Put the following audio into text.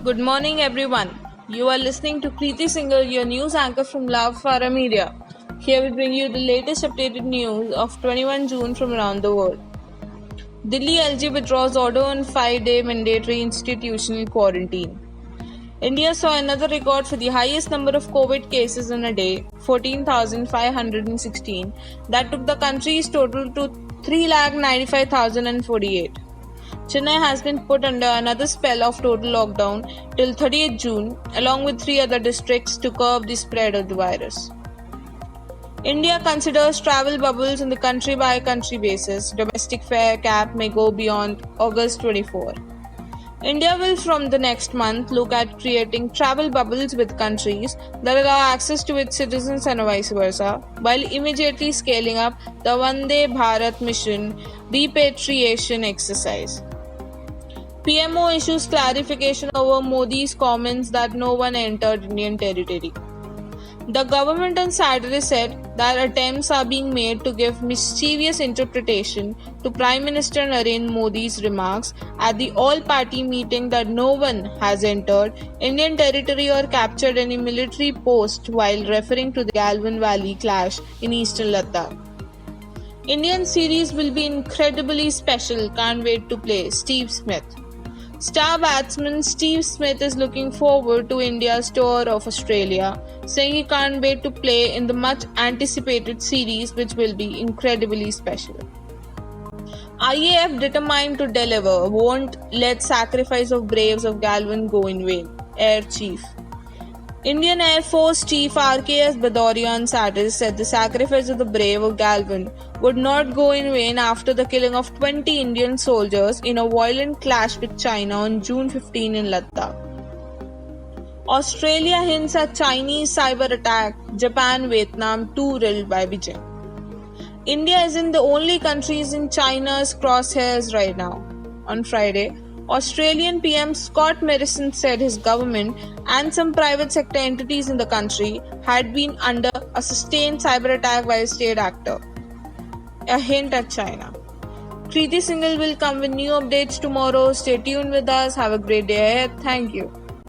Good morning, everyone. You are listening to Preeti Singhal, your news anchor from Lavfara Media. Here we bring you the latest updated news of 21 June from around the world. Delhi LG withdraws order on 5-day mandatory institutional quarantine. India saw another record for the highest number of COVID cases in a day, 14,516, that took the country's total to 3,95,048. Chennai has been put under another spell of total lockdown till 30th June, along with 3 other districts to curb the spread of the virus. India considers travel bubbles on the country-by-country basis. Domestic fare cap may go beyond August 24. India will from the next month look at creating travel bubbles with countries that allow access to its citizens and vice versa, while immediately scaling up the Vande Bharat mission repatriation exercise. PMO issues clarification over Modi's comments that no one entered Indian territory. The government on Saturday said that attempts are being made to give mischievous interpretation to Prime Minister Narendra Modi's remarks at the all-party meeting that no one has entered Indian territory or captured any military post while referring to the Galwan Valley clash in eastern Ladakh. Indian series will be incredibly special, can't wait to play, Steve Smith. Star batsman Steve Smith is looking forward to India's tour of Australia, saying he can't wait to play in the much anticipated series which will be incredibly special. IAF determined to deliver, won't let sacrifice of braves of Galwan go in vain, Air Chief. Indian Air Force Chief RKS Bhadauria on Saturday said the sacrifice of the brave of Galwan would not go in vain after the killing of 20 Indian soldiers in a violent clash with China on June 15 in Ladakh. Australia hints at Chinese cyber attack, Japan, Vietnam, 2 ruled by Beijing. India isn't the only countries in China's crosshairs right now. On Friday, Australian PM Scott Morrison said his government and some private sector entities in the country had been under a sustained cyber attack by a state actor. A hint at China. Preeti Singhal will come with new updates tomorrow. Stay tuned with us. Have a great day ahead. Thank you.